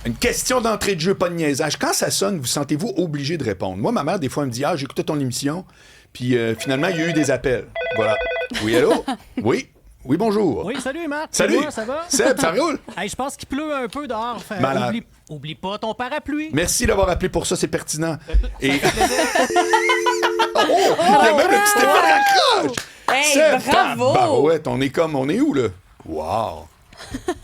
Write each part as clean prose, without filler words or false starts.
Une question d'entrée de jeu, pas de niaisage. Quand ça sonne, vous sentez-vous obligé de répondre? Moi, ma mère, des fois, elle me dit « Ah, j'écoutais ton émission. » Puis finalement, il y a eu des appels. Voilà. Oui, allô? Oui. Oui, bonjour. Oui, salut Marc. Salut. Moi, ça va? Seb, ça roule? Hey, je pense qu'il pleut un peu dehors. Enfin, Malade. oublie pas ton parapluie. Merci d'avoir appelé pour ça, c'est pertinent. Et... il y a même le petit effet d'accroche! Hey, Seb, bravo! tabarouette, on est où, là? Wow!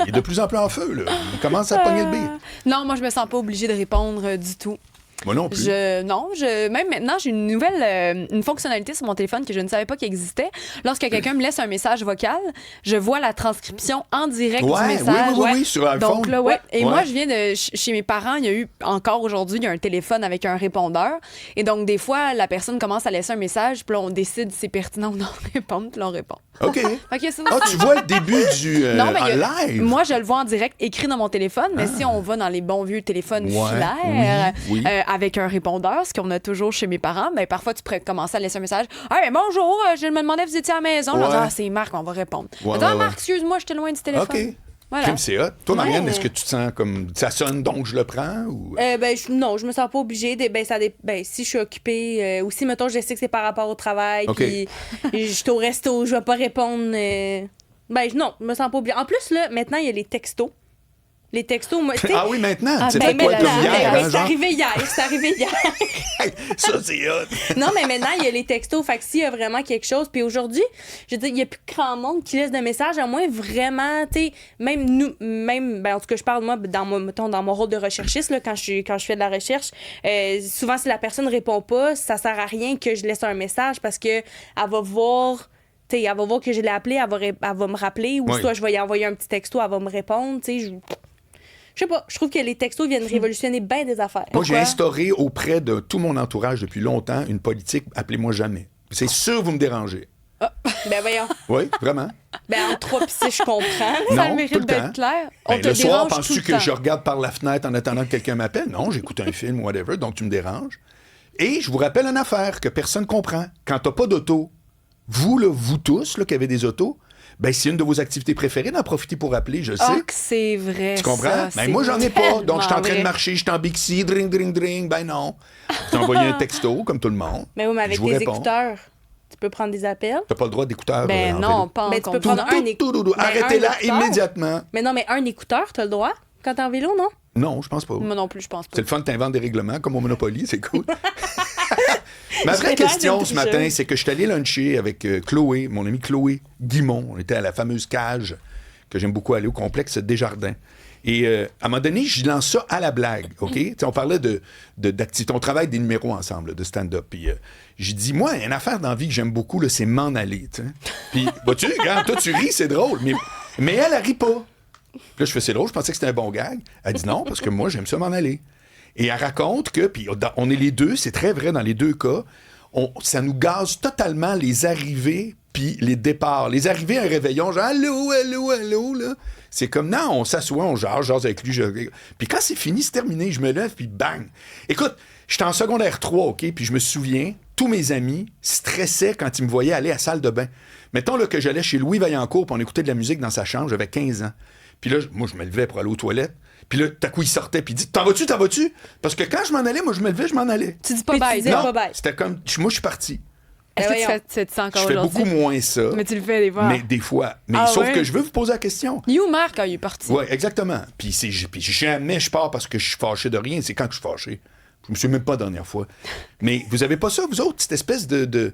Il est de plus en plus en feu, là. Il commence à pogner le beat. Non, moi, je me sens pas obligée de répondre du tout. Moi non plus. Même maintenant, j'ai une nouvelle une fonctionnalité sur mon téléphone que je ne savais pas qu'il existait. Lorsque quelqu'un me laisse un message vocal, je vois la transcription en direct du message. Oui, sur iPhone. Donc là, Et moi, je viens de chez mes parents, il y a eu encore aujourd'hui, il y a un téléphone avec un répondeur. Et donc, des fois, la personne commence à laisser un message, puis là, on décide si c'est pertinent ou non de répondre, puis là, on répond. OK. Okay, ça, tu vois le début du non, mais en live? Moi, je le vois en direct, écrit dans mon téléphone, mais si on va dans les bons vieux téléphones filaires, avec un répondeur, ce qu'on a toujours chez mes parents, mais parfois, tu pourrais commencer à laisser un message. « Ah, mais bonjour, je me demandais si vous étiez à la maison. » Je dis « Ah, c'est Marc, on va répondre. » Marc, excuse-moi, j'étais loin du téléphone. OK. Voilà. Crime, c'est hot. Toi, Marianne, est-ce que tu te sens comme ça sonne donc je le prends? Ou... non, je me sens pas obligée. Si je suis occupée ou si, mettons, je sais que c'est par rapport au travail, puis je suis au resto, je vais pas répondre. Non, je me sens pas obligée. En plus, là, maintenant, il y a les textos. Les textos, moi, ah oui, maintenant? C'est fait maintenant, quoi comme hier? c'est arrivé hier. Ça, c'est hot. Non, mais maintenant, il y a les textos. Fait que s'il y a vraiment quelque chose. Puis aujourd'hui, je veux dire, il n'y a plus grand monde qui laisse de messages, à moins vraiment, tu sais, même nous, en tout cas, je parle, moi, dans mon rôle de recherchiste, là, quand je fais de la recherche, souvent, si la personne ne répond pas, ça sert à rien que je laisse un message parce que elle va voir. Elle va voir que je l'ai appelée, elle va me rappeler, ou soit je vais y envoyer un petit texto, elle va me répondre, tu sais, je sais pas, je trouve que les textos viennent révolutionner bien des affaires. Moi, j'ai instauré auprès de tout mon entourage depuis longtemps une politique « appelez-moi jamais ». C'est sûr vous me dérangez. Ah, ben voyons. Oui, vraiment. En 3 pis 6, je comprends. Non, ça a le mérite d'être clair. Le soir, penses-tu que je regarde par la fenêtre en attendant que quelqu'un m'appelle? Non, j'écoute un film, whatever, donc tu me déranges. Et je vous rappelle une affaire que personne comprend. Quand t'as pas d'auto, vous tous là, qui avez des autos, c'est une de vos activités préférées d'en profiter pour appeler, je sais. Ah, que c'est vrai. Tu comprends? Moi, j'en ai pas. Donc, je suis en train de marcher, je suis en Bixi, dring. Non. Je t'ai envoyé un texto, comme tout le monde. Mais oui, mais avec tes écouteurs, tu peux prendre des appels. T'as pas le droit d'écouteurs. Non, pas tu peux prendre un écouteur. Arrêtez-la immédiatement. Mais non, mais un écouteur, t'as le droit quand t'es en vélo, non? Non, je pense pas. Moi non plus, je pense pas. C'est le fun, t'inventes des règlements, comme au Monopoly, c'est cool. Ma vraie question ce matin, c'est que je suis allé luncher avec Chloé, mon amie Chloé Guimont. On était à la fameuse cage que j'aime beaucoup aller au complexe Desjardins. Et à un moment donné, je lance ça à la blague, OK? On parlait d'activité. On travaille des numéros ensemble, de stand-up. Puis j'ai dit, moi, une affaire dans la vie que j'aime beaucoup, là, c'est m'en aller. T'sais. Puis, vois-tu, regarde, toi, tu ris, c'est drôle. Mais elle rit pas. Puis là, je fais, c'est drôle, je pensais que c'était un bon gag. Elle dit non, parce que moi, j'aime ça m'en aller. Et elle raconte que, puis on est les deux, c'est très vrai dans les deux cas, ça nous gaze totalement les arrivées puis les départs. Les arrivées à un réveillon, genre allô, là. C'est comme, non, on s'assoit, on jase avec lui. Puis quand c'est fini, c'est terminé, je me lève, puis bang. Écoute, j'étais en secondaire 3, OK, puis je me souviens, tous mes amis stressaient quand ils me voyaient aller à la salle de bain. Mettons là, que j'allais chez Louis Vaillancourt, puis on écoutait de la musique dans sa chambre, j'avais 15 ans. Puis là, moi, je me levais pour aller aux toilettes. Puis là, tout à coup, il sortait, puis il dit « T'en vas-tu? Parce que quand je m'en allais, moi, je me levais, je m'en allais. Tu dis pas bye, non, c'était comme... Moi, je suis parti. Est-ce que tu fais ça encore aujourd'hui? Je fais beaucoup moins ça. Mais tu le fais des fois. Mais des fois. Mais sauf que je veux vous poser la question. You, Marc, quand il est parti. Oui, exactement. Puis jamais je pars parce que je suis fâché de rien. C'est quand que je suis fâché. Je me suis même pas la dernière fois. Mais vous avez pas ça, vous autres, cette espèce de...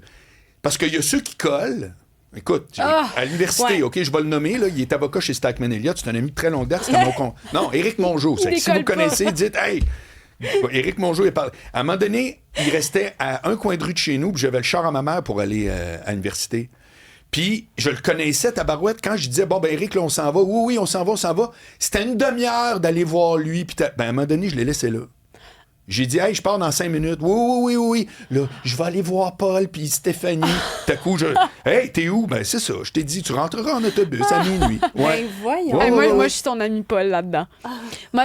Parce qu'il y a ceux qui collent... Écoute, à l'université, OK, je vais le nommer, là, il est avocat chez Stackman Elliott, c'est un ami de très longue date, c'était mon con. Non, Éric Mongeau. Si vous connaissez, dites, hey, Éric Mongeau est parlé. À un moment donné, il restait à un coin de rue de chez nous, puis j'avais le char à ma mère pour aller à l'université. Puis je le connaissais, tabarouette, quand je disais, bon, ben Éric, là, on s'en va. Oui, on s'en va. C'était une demi-heure d'aller voir lui, puis à un moment donné, je l'ai laissé là. J'ai dit, hey, je pars dans 5 minutes. Oui. Là, je vais aller voir Paul puis Stéphanie. Tout coup, hey, t'es où? Ben, c'est ça. Je t'ai dit, tu rentreras en autobus à minuit. Ouais. Ben, voyons. Moi, je suis ton ami Paul là-dedans. Moi,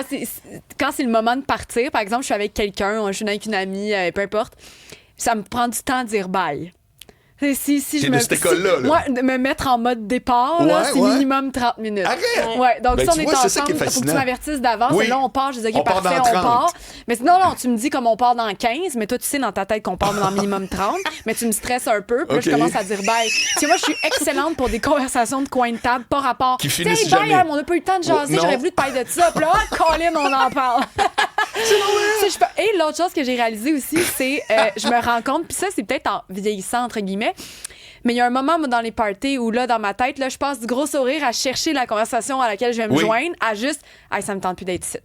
quand c'est le moment de partir, par exemple, je suis avec quelqu'un, je suis avec une amie, peu importe, ça me prend du temps à dire bye. Si T'es je de cette école-là, là. Moi, de me mettre en mode départ, là, Ouais, c'est ouais. minimum 30 minutes. Arrête! Ouais, donc Ben, si on tu est vois, c'est ça qui est ensemble, faut que tu fascinant. m'avertisses d'avance. Oui. Et là, on part, je dis, OK, On part parfait, dans on 30. part. Mais non, tu me dis comme on part dans 15, mais toi, tu sais dans ta tête qu'on part dans minimum 30, mais tu me stresses un peu, puis là, je OK. commence à dire bye. Tu sais, moi, je suis excellente pour des conversations de coin de table, pas rapport. Qui Tu sais, finissent bye, jamais. on n'a pas eu le temps de jaser, Non. j'aurais voulu te parler de ça. Puis là, Colin, on en parle. Et l'autre chose que j'ai réalisé aussi, c'est je me rends compte, puis ça, c'est peut-être en vieillissant, entre guillemets, mais il y a un moment moi, dans les parties où, là, dans ma tête, là, je passe du gros sourire à chercher la conversation à laquelle je vais me Oui. joindre, à juste, hey, ça me tente plus d'être ici.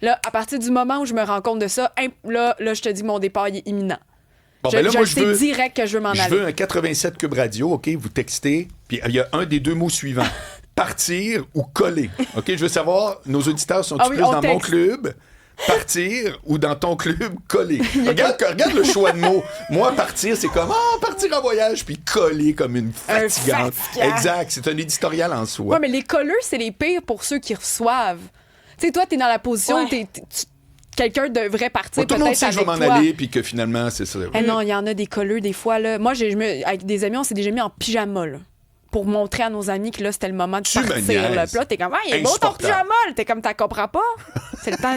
Là, à partir du moment où je me rends compte de ça, là, je te dis, mon départ il est imminent. Bon, je ben là, moi, sais direct que je veux m'en Je aller. veux un 87 Cube Radio, OK? Vous textez, puis il y a un des deux mots suivants. Partir ou coller. OK? Je veux savoir, nos auditeurs sont-ils Ah oui, plus on dans mon texte. club? Partir ou dans ton club, coller. Regarde le choix de mots. Moi, partir, c'est comme partir en voyage, puis coller comme une Un fatigante. fatigant. Exact. C'est un éditorial en soi. Ouais, mais les colleux, c'est les pires pour ceux qui reçoivent. Tu sais, toi, t'es dans la position où quelqu'un devrait partir Moi, tout le monde peut-être sait que je vais avec m'en toi. aller, puis que finalement, c'est ça. Eh non, il y en a des colleux des fois. Là. Moi, avec des amis, on s'est déjà mis en pyjama. Là, pour montrer à nos amis que là, c'était le moment de Tu me partir. Là. niaises. Puis là, t'es comme, il est beau ton Insupportable. pyjama. Là. T'es comme, t'as comprends pas. C'est le temps.